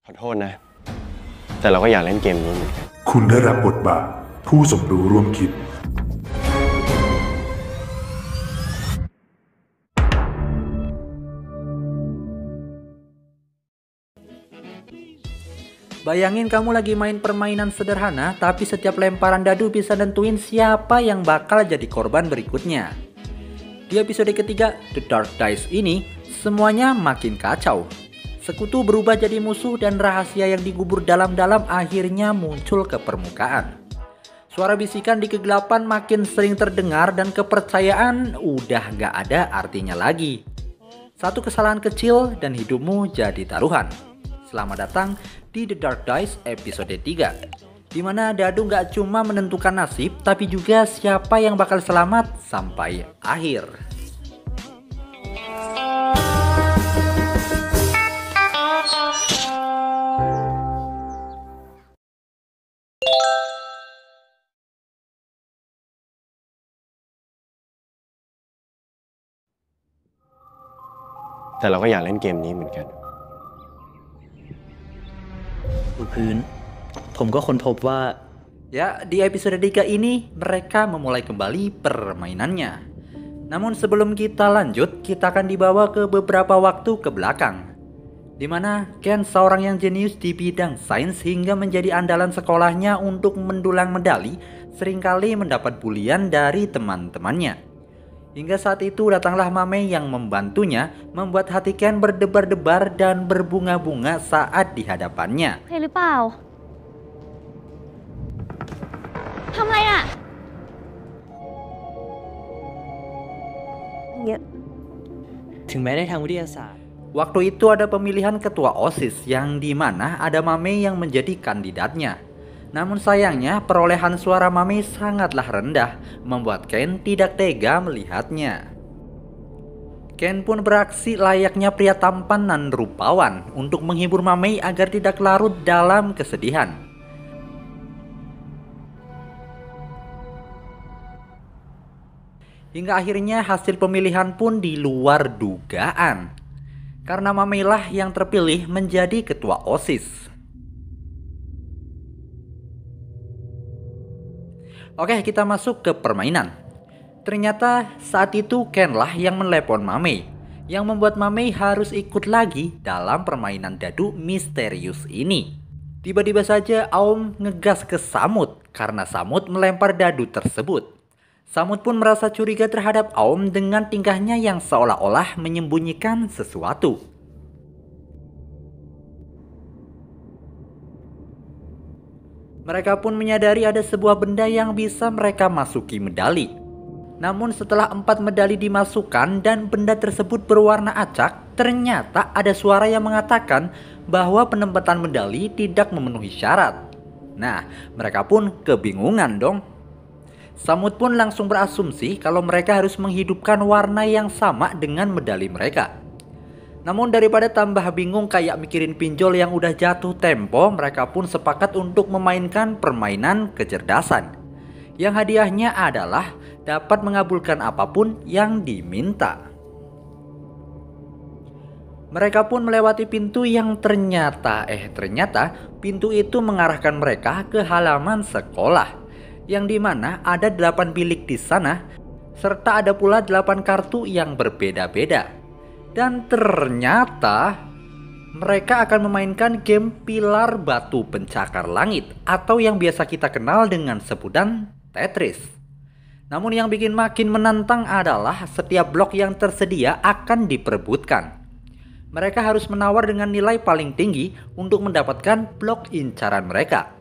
ขอโทษนะแต่เราก็อยากเล่นเกมนี้เหมือนกันคุณได้รับบทบาทผู้สมรู้ร่วมคิดBayangin kamu lagi main permainan sederhana, tapi setiap lemparan dadu bisa nentuin siapa yang bakal jadi korban berikutnya. Di episode ketiga, The Dark Dice ini, semuanya makin kacau. Sekutu berubah jadi musuh dan rahasia yang digubur dalam-dalam akhirnya muncul ke permukaan. Suara bisikan di kegelapan makin sering terdengar dan kepercayaan udah gak ada artinya lagi. Satu kesalahan kecil dan hidupmu jadi taruhan. Selamat datang di The Dark Dice episode 3, di mana dadu gak cuma menentukan nasib, tapi juga siapa yang bakal selamat sampai akhir.แต่เราก็อยากเล่นเกมนี้เหมือนกันพื้นผมก็ค้นพบว่า Ya, di episode 3 ini mereka memulai kembali permainannya. Namun sebelum kita lanjut, kita akan dibawa ke beberapa waktu ke belakang, di mana Ken seorang yang jenius di bidang sains hingga menjadi andalan sekolahnya untuk mendulang medali, seringkali mendapat bulian dari teman-temannya. Hingga saat itu datanglah Mame yang membantunya, membuat hati Ken berdebar-debar dan berbunga-bunga saat di hadapannya. เพลหรือเปล่าทำอะไรอ่ะเนี่ย ถึงแม้ในทางวิทยาศาสตร์ Waktu itu ada pemilihan ketua OSIS yang di mana ada Mame yang menjadi kandidatnya. Namun sayangnya perolehan suara Mame sangatlah rendah, membuat Ken tidak tega melihatnya. Ken pun beraksi layaknya pria tampan dan rupawan untuk menghibur Mame agar tidak larut dalam kesedihan. Hingga akhirnya hasil pemilihan pun di luar dugaan, karena Mame lah yang terpilih menjadi ketua OSIS. Oke, kita masuk ke permainan. Ternyata saat itu Ken lah yang menelepon Mame, yang membuat Mame harus ikut lagi dalam permainan dadu misterius ini. Tiba-tiba saja Aum ngegas ke Samut karena Samut melempar dadu tersebut. Samut pun merasa curiga terhadap Aum dengan tingkahnya yang seolah-olah menyembunyikan sesuatu. Mereka pun menyadari ada sebuah benda yang bisa mereka masuki medali. Namun setelah 4 medali dimasukkan dan benda tersebut berwarna acak, ternyata ada suara yang mengatakan bahwa penempatan medali tidak memenuhi syarat. Nah, mereka pun kebingungan dong. Samut pun langsung berasumsi kalau mereka harus menghidupkan warna yang sama dengan medali mereka. Namun daripada tambah bingung kayak mikirin pinjol yang udah jatuh tempo, mereka pun sepakat untuk memainkan permainan kecerdasan, yang hadiahnya adalah dapat mengabulkan apapun yang diminta. Mereka pun melewati pintu yang ternyata pintu itu mengarahkan mereka ke halaman sekolah, yang dimana ada 8 bilik di sana, serta ada pula 8 kartu yang berbeda-beda. Dan ternyata mereka akan memainkan game pilar batu pencakar langit, atau yang biasa kita kenal dengan sebutan Tetris. Namun yang bikin makin menantang adalah setiap blok yang tersedia akan diperebutkan. Mereka harus menawar dengan nilai paling tinggi untuk mendapatkan blok incaran mereka.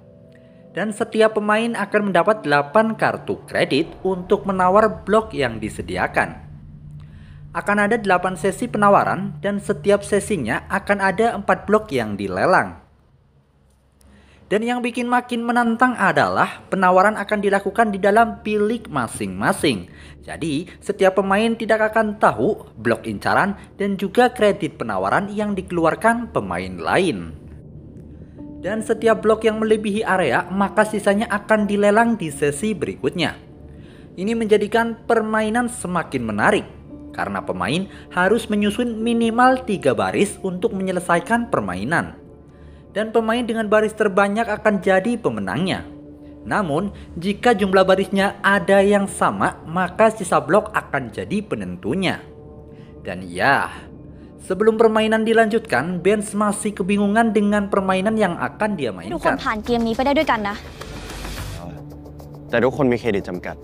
Dan setiap pemain akan mendapat 8 kartu kredit untuk menawar blok yang disediakan. Akan ada 8 sesi penawaran dan setiap sesinya akan ada 4 blok yang dilelang. Dan yang bikin makin menantang adalah penawaran akan dilakukan di dalam bilik masing-masing. Jadi setiap pemain tidak akan tahu blok incaran dan juga kredit penawaran yang dikeluarkan pemain lain. Dan setiap blok yang melebihi area maka sisanya akan dilelang di sesi berikutnya. Ini menjadikan permainan semakin menarik, karena pemain harus menyusun minimal 3 baris untuk menyelesaikan permainan. dan pemain dengan baris terbanyak akan jadi pemenangnya. Namun, jika jumlah barisnya ada yang sama, maka sisa blok akan jadi penentunya. Dan ya, sebelum permainan dilanjutkan, Benz masih kebingungan dengan permainan yang akan dia ทุกคน mainkan. ผ่านเกมนี้ไปได้ด้วยกันนะ แต่ทุกคนมีเครดิตจำกัด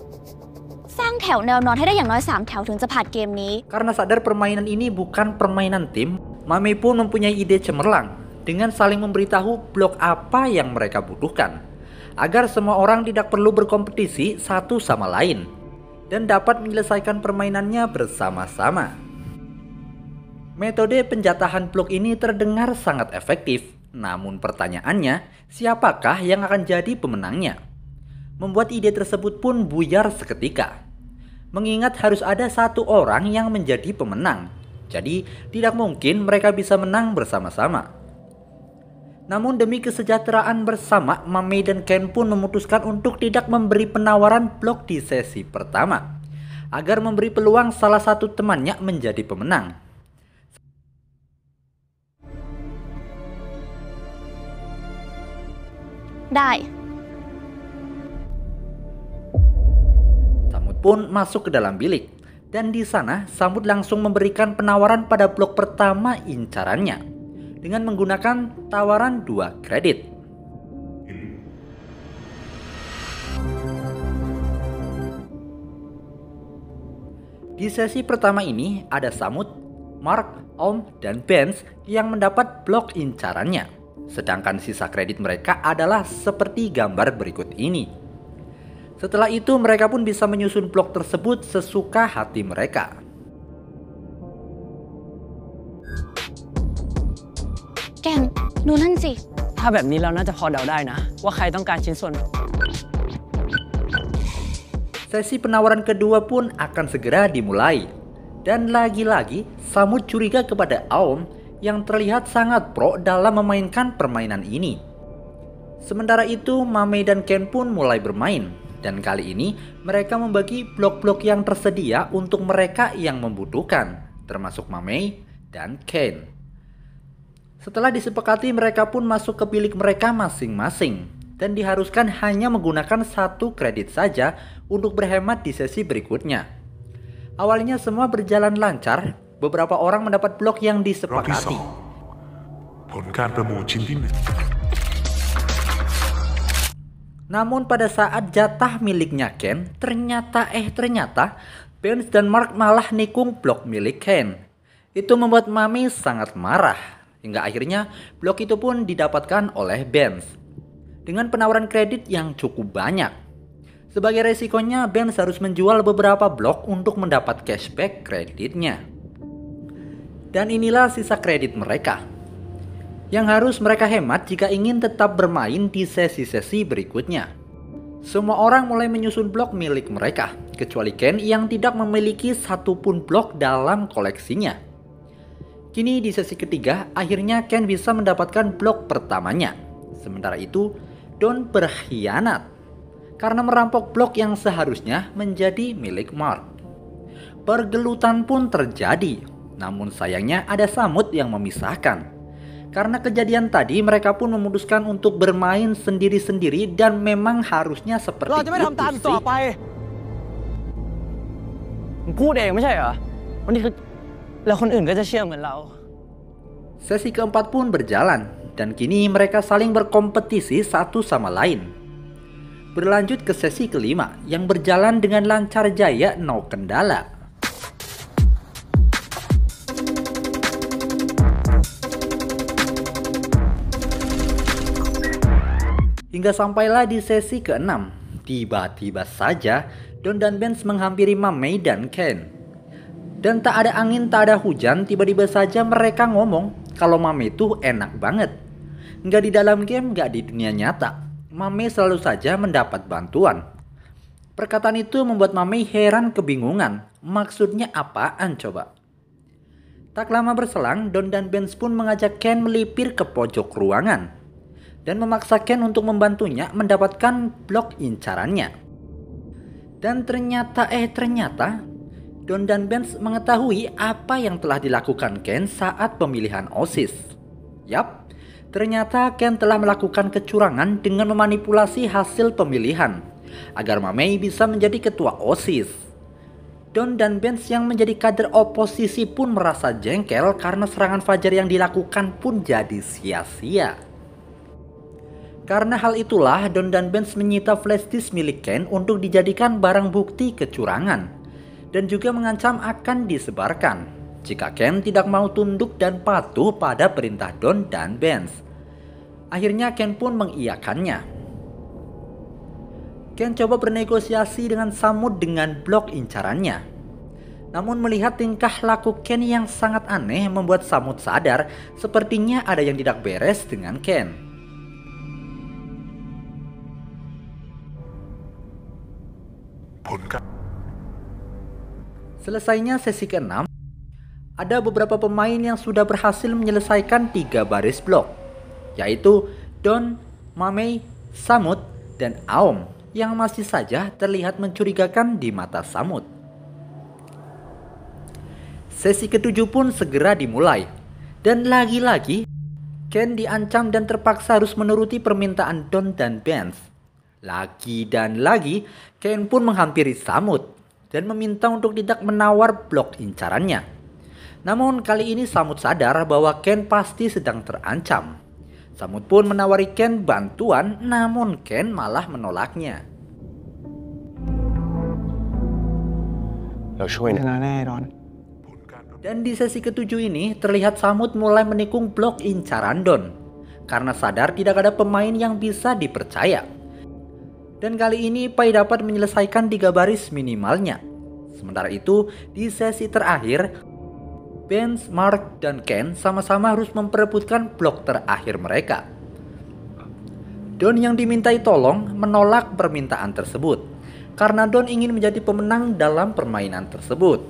สร้างแถวแนวนอนให้ได้อย่างน้อย3แถวถึงจะผ่านเกมนี้ Karena sadar permainan ini bukan permainan tim, Mame pun mempunyai ide cemerlang dengan saling memberitahu blok apa yang mereka butuhkan, agar semua orang tidak perlu berkompetisi satu sama lain dan dapat menyelesaikan permainannya bersama-sama. Metode penjatahan blok ini terdengar sangat efektif, namun pertanyaannya, siapakah yang akan jadi pemenangnya? Membuat ide tersebut pun buyar seketika. Mengingat harus ada satu orang yang menjadi pemenang, jadi tidak mungkin mereka bisa menang bersama-sama. Namun demi kesejahteraan bersama, Mame dan Ken pun memutuskan untuk tidak memberi penawaran blok di sesi pertama, agar memberi peluang salah satu temannya menjadi pemenang.ได้ Samud pun masuk ke dalam bilik, dan di sana Samud langsung memberikan penawaran pada blok pertama incarannya dengan menggunakan tawaran 2 kredit. Di sesi pertama ini ada Samud, Mark, Om, dan Benz yang mendapat blok incarannya. Sedangkan sisa kredit mereka adalah seperti gambar berikut ini. Setelah itu mereka pun bisa menyusun blok tersebut sesuka hati mereka. แกนดูนั่นสิ ถ้าแบบนี้เราน่าจะพอเดาได้นะ ว่าใครต้องการชิ้นส่วน Sesi penawaran kedua pun akan segera dimulai. Dan lagi-lagi Samud curiga kepada Aom yang terlihat sangat pro dalam memainkan permainan ini. Sementara itu Mame dan Ken pun mulai bermain. Dan kali ini mereka membagi blok-blok yang tersedia untuk mereka yang membutuhkan, termasuk Mame dan Ken. Setelah disepakati, mereka pun masuk ke bilik mereka masing-masing dan diharuskan hanya menggunakan 1 kredit saja untuk berhemat di sesi berikutnya. Awalnya semua berjalan lancar, beberapa orang mendapat blok yang รอบที่ disepakati. 2 ผลการประมูลชิ้นที่ Namun pada saat jatah miliknya Ken, ternyata Benz dan Mark malah nikung blok milik Ken. Itu membuat Mame sangat marah. Hingga akhirnya blok itu pun didapatkan oleh Benz dengan penawaran kredit yang cukup banyak. Sebagai resikonya, Benz harus menjual beberapa blok untuk mendapat cashback kreditnya. Dan inilah sisa kredit mereka yang harus mereka hemat jika ingin tetap bermain di sesi-sesi berikutnya. Semua orang mulai menyusun blok milik mereka, kecuali Ken yang tidak memiliki satupun blok dalam koleksinya. Kini di sesi ketiga, akhirnya Ken bisa mendapatkan blok pertamanya. Sementara itu, Don berkhianat karena merampok blok yang seharusnya menjadi milik Mark. Pergelutan pun terjadi, namun sayangnya ada Samud yang memisahkan. Karena kejadian tadi, mereka pun memutuskan untuk bermain sendiri-sendiri dan memang harusnya seperti เราจะไม่ itu ทำตาม sih. ต่อไปมึงพูดเองไม่ใช่เหรอวันนี้คือแล้วคนอื่นก็จะเชื่อเหมือนเรา Sesi keempat pun berjalan, dan kini mereka saling berkompetisi satu sama lain. Berlanjut ke sesi kelima yang berjalan dengan lancar jaya, no kendala. Hingga sampailah di sesi keenam, tiba-tiba saja Don dan Benz menghampiri Mame dan Ken. Dan tak ada angin, tak ada hujan, tiba-tiba saja mereka ngomong kalau Mame itu enak banget. Nggak di dalam game, nggak di dunia nyata. Mame selalu saja mendapat bantuan. Perkataan itu membuat Mame heran kebingungan. Maksudnya apaan coba? Tak lama berselang, Don dan Benz pun mengajak Ken melipir ke pojok ruangan dan memaksa Ken untuk membantunya mendapatkan blok incarannya. Dan ternyata Don dan Benz mengetahui apa yang telah dilakukan Ken saat pemilihan OSIS. Yap, Ternyata Ken telah melakukan kecurangan dengan memanipulasi hasil pemilihan agar Mamei bisa menjadi ketua OSIS. Don dan Benz yang menjadi kader oposisi pun merasa jengkel karena serangan fajar yang dilakukan pun jadi sia-sia. Karena hal itulah Don dan Benz menyita flash disk milik Ken untuk dijadikan barang bukti kecurangan dan juga mengancam akan disebarkan jika Ken tidak mau tunduk dan patuh pada perintah Don dan Benz. Akhirnya Ken pun mengiyakannya. Ken coba bernegosiasi dengan Samud dengan blok incarannya. Namun melihat tingkah laku Ken yang sangat aneh membuat Samud sadar sepertinya ada yang tidak beres dengan Ken. Selesainya sesi ke-6, ada beberapa pemain yang sudah berhasil menyelesaikan 3 baris blok, yaitu Don, Mamei, Samud, dan Aom yang masih saja terlihat mencurigakan di mata Samud. Sesi ke-7 pun segera dimulai, dan lagi-lagi Ken diancam dan terpaksa harus menuruti permintaan Don dan Benz. Lagi dan lagi Ken pun menghampiri Samud dan meminta untuk tidak menawar blok incarannya. Namun kali ini Samud sadar bahwa Ken pasti sedang terancam. Samud pun menawari Ken bantuan, namun Ken malah menolaknya. Dan di sesi ke-7 ini terlihat Samud mulai menikung blok incaran Don karena sadar tidak ada pemain yang bisa dipercaya. Dan kali ini Pai dapat menyelesaikan 3 baris minimalnya. Sementara itu di sesi terakhir Benz, Mark, dan Ken sama-sama harus memperebutkan blok terakhir mereka. Don yang dimintai tolong menolak permintaan tersebut karena Don ingin menjadi pemenang dalam permainan tersebut.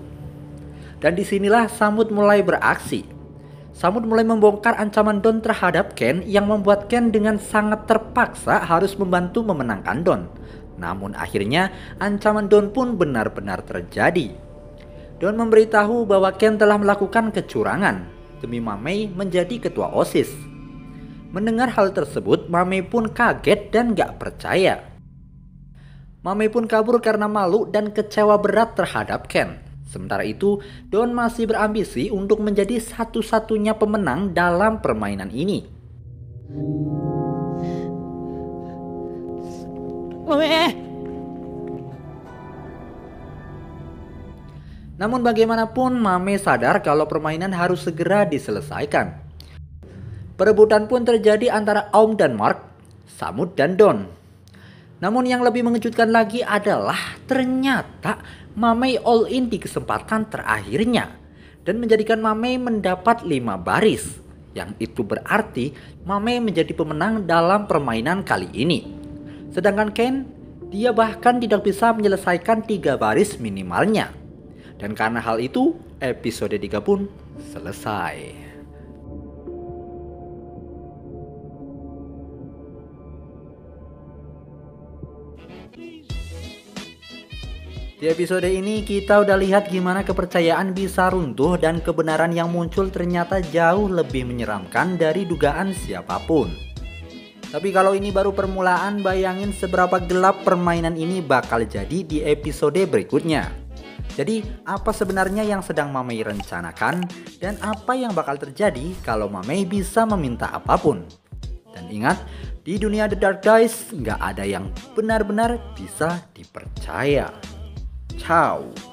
Dan disinilah Samud mulai beraksi. Samud mulai membongkar ancaman Don terhadap Ken yang membuat Ken dengan sangat terpaksa harus membantu memenangkan Don. Namun akhirnya ancaman Don pun benar-benar terjadi. Don memberitahu bahwa Ken telah melakukan kecurangan demi Mamei menjadi ketua OSIS. Mendengar hal tersebut, Mamei pun kaget dan gak percaya. Mamei pun kabur karena malu dan kecewa berat terhadap Ken. Sementara itu, Don masih berambisi untuk menjadi satu-satunya pemenang dalam permainan ini. Mamei! Namun bagaimanapun Mamei sadar kalau permainan harus segera diselesaikan. Perebutan pun terjadi antara Aom dan Mark, Samud dan Don. Namun yang lebih mengejutkan lagi adalah ternyata Mamei all in di kesempatan terakhirnya dan menjadikan Mamei mendapat 5 baris. Yang itu berarti Mamei menjadi pemenang dalam permainan kali ini. Sedangkan Ken, dia bahkan tidak bisa menyelesaikan 3 baris minimalnya. Dan karena hal itu, episode 3 pun selesai. Di episode ini kita udah lihat gimana kepercayaan bisa runtuh dan kebenaran yang muncul ternyata jauh lebih menyeramkan dari dugaan siapapun. Tapi kalau ini baru permulaan, bayangin seberapa gelap permainan ini bakal jadi di episode berikutnya. Jadi apa sebenarnya yang sedang Mamei rencanakan dan apa yang bakal terjadi kalau Mamei bisa meminta apapun. Dan ingat, di dunia The Dark Dice nggak ada yang benar-benar bisa dipercaya. Ciao.